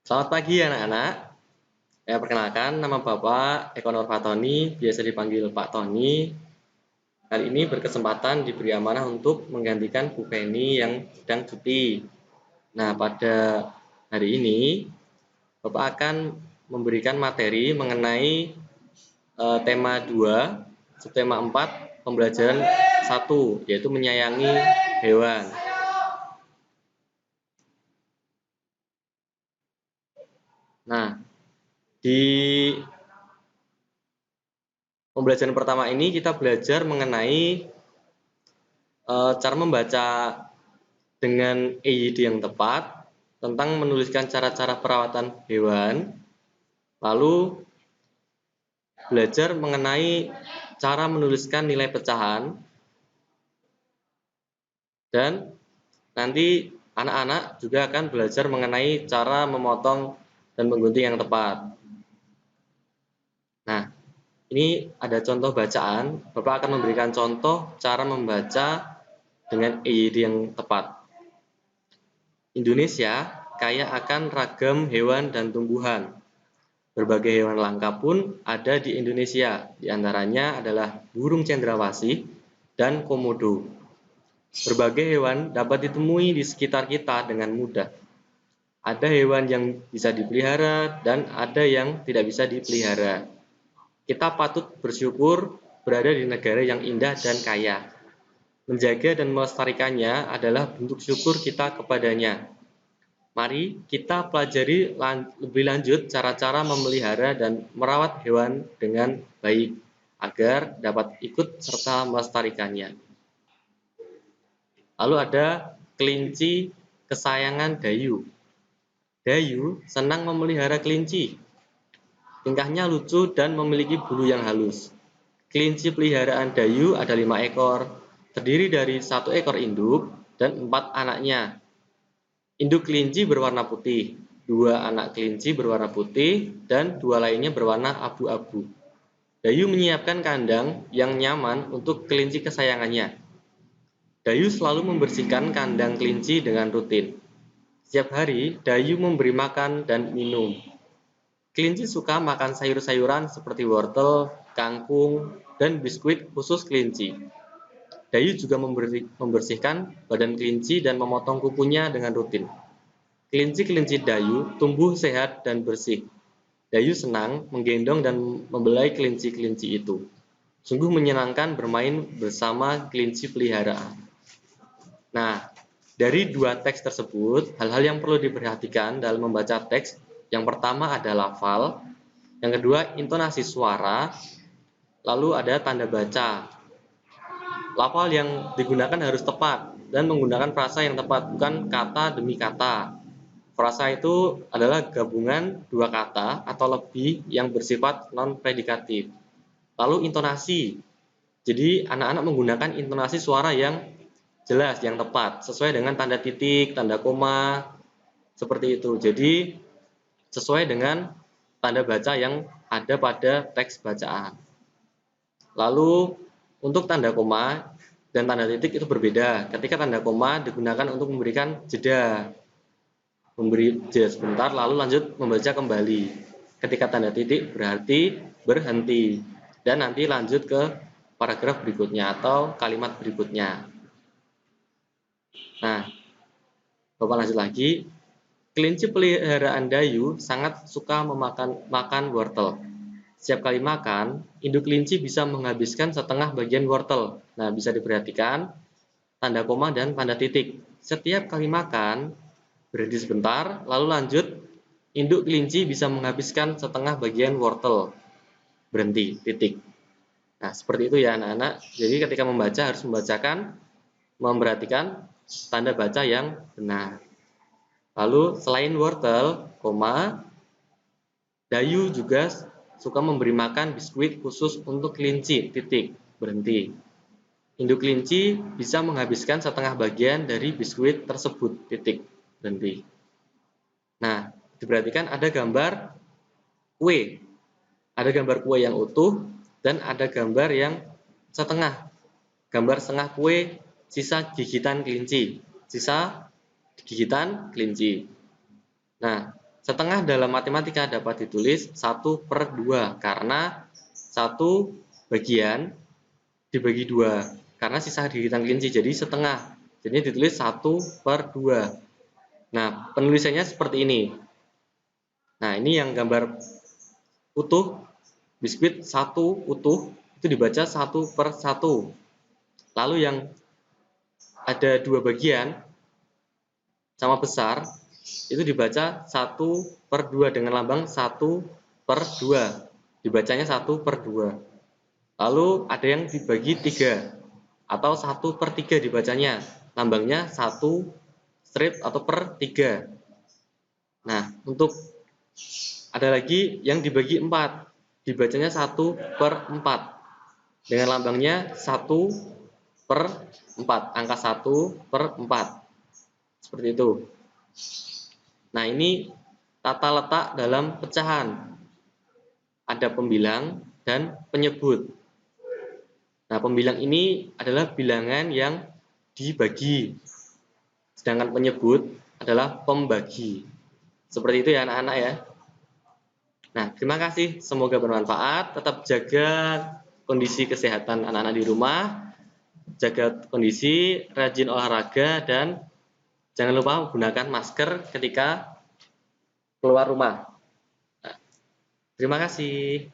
Selamat pagi anak-anak. Perkenalkan, nama Bapak Eko Nurfatoni, biasa dipanggil Pak Tony. Kali ini berkesempatan diberi amanah untuk menggantikan Bu Penny yang sedang cuti. Nah, pada hari ini Bapak akan memberikan materi mengenai tema 2, subtema 4, pembelajaran 1, yaitu menyayangi hewan. Nah, di pembelajaran pertama ini kita belajar mengenai cara membaca dengan EYD yang tepat, tentang menuliskan cara-cara perawatan hewan, lalu belajar mengenai cara menuliskan nilai pecahan, dan nanti anak-anak juga akan belajar mengenai cara memotong dan menggunting yang tepat. Nah, ini ada contoh bacaan. Bapak akan memberikan contoh cara membaca dengan EYD yang tepat. Indonesia kaya akan ragam hewan dan tumbuhan. Berbagai hewan langka pun ada di Indonesia, di antaranya adalah burung cendrawasih dan komodo. Berbagai hewan dapat ditemui di sekitar kita dengan mudah. Ada hewan yang bisa dipelihara dan ada yang tidak bisa dipelihara. Kita patut bersyukur berada di negara yang indah dan kaya. Menjaga dan melestarikannya adalah bentuk syukur kita kepadanya. Mari kita pelajari lebih lanjut cara-cara memelihara dan merawat hewan dengan baik agar dapat ikut serta melestarikannya. Lalu ada kelinci kesayangan Dayu. Dayu senang memelihara kelinci. Tingkahnya lucu dan memiliki bulu yang halus. Kelinci peliharaan Dayu ada 5 ekor, terdiri dari 1 ekor induk dan 4 anaknya. Induk kelinci berwarna putih, 2 anak kelinci berwarna putih, dan 2 lainnya berwarna abu-abu. Dayu menyiapkan kandang yang nyaman untuk kelinci kesayangannya. Dayu selalu membersihkan kandang kelinci dengan rutin. Setiap hari, Dayu memberi makan dan minum. Kelinci suka makan sayur-sayuran seperti wortel, kangkung, dan biskuit khusus kelinci. Dayu juga membersihkan badan kelinci dan memotong kukunya dengan rutin. Kelinci-kelinci Dayu tumbuh sehat dan bersih. Dayu senang menggendong dan membelai kelinci-kelinci itu. Sungguh menyenangkan bermain bersama kelinci peliharaan. Nah, dari 2 teks tersebut, hal-hal yang perlu diperhatikan dalam membaca teks, yang pertama ada lafal, yang kedua intonasi suara, lalu ada tanda baca. Lafal yang digunakan harus tepat dan menggunakan frasa yang tepat, bukan kata demi kata. Frasa itu adalah gabungan 2 kata atau lebih yang bersifat non-predikatif. Lalu intonasi. Jadi anak-anak menggunakan intonasi suara yang jelas, yang tepat, sesuai dengan tanda titik, tanda koma, seperti itu. Jadi sesuai dengan tanda baca yang ada pada teks bacaan. Lalu untuk tanda koma dan tanda titik itu berbeda. Ketika tanda koma digunakan untuk memberikan jeda. Memberi jeda sebentar lalu lanjut membaca kembali. Ketika tanda titik berarti berhenti. Dan nanti lanjut ke paragraf berikutnya atau kalimat berikutnya. Nah, Bapak lanjut lagi. Kelinci peliharaan Dayu sangat suka makan wortel. Setiap kali makan, induk kelinci bisa menghabiskan setengah bagian wortel. Nah, bisa diperhatikan tanda koma dan tanda titik. Setiap kali makan, berhenti sebentar, lalu lanjut, induk kelinci bisa menghabiskan setengah bagian wortel. Berhenti, titik. Nah, seperti itu ya anak-anak. Jadi ketika membaca harus memperhatikan tanda baca yang benar. Lalu selain wortel, Dayu juga suka memberi makan biskuit khusus untuk kelinci, titik, berhenti. Induk kelinci bisa menghabiskan setengah bagian dari biskuit tersebut, titik, berhenti. Nah, diperhatikan ada gambar kue. Ada gambar kue yang utuh dan ada gambar yang setengah. Gambar setengah kue sisa gigitan kelinci. Sisa gigitan kelinci. Nah, Setengah dalam matematika dapat ditulis 1/2 karena satu bagian dibagi 2 karena sisa gigitan kelinci, jadi setengah. Jadi ditulis 1/2. Nah, penulisannya seperti ini. Nah, ini yang gambar utuh, biskuit 1 utuh itu dibaca 1/1. Lalu yang ada 2 bagian sama besar itu dibaca 1/2 dengan lambang 1/2. Dibacanya 1/2. Lalu ada yang dibagi 3 atau 1/3 dibacanya. Lambangnya 1 strip atau per 3. Nah, untuk ada lagi yang dibagi 4. Dibacanya 1/4. Dengan lambangnya 1/4. Angka 1/4. Seperti itu. Nah, ini tata letak dalam pecahan. Ada pembilang dan penyebut. Nah, pembilang ini adalah bilangan yang dibagi. Sedangkan penyebut adalah pembagi. Seperti itu ya anak-anak ya. Nah, terima kasih. Semoga bermanfaat. Tetap jaga kondisi kesehatan anak-anak di rumah. Jaga kondisi, rajin olahraga, dan jangan lupa menggunakan masker ketika keluar rumah. Nah, terima kasih.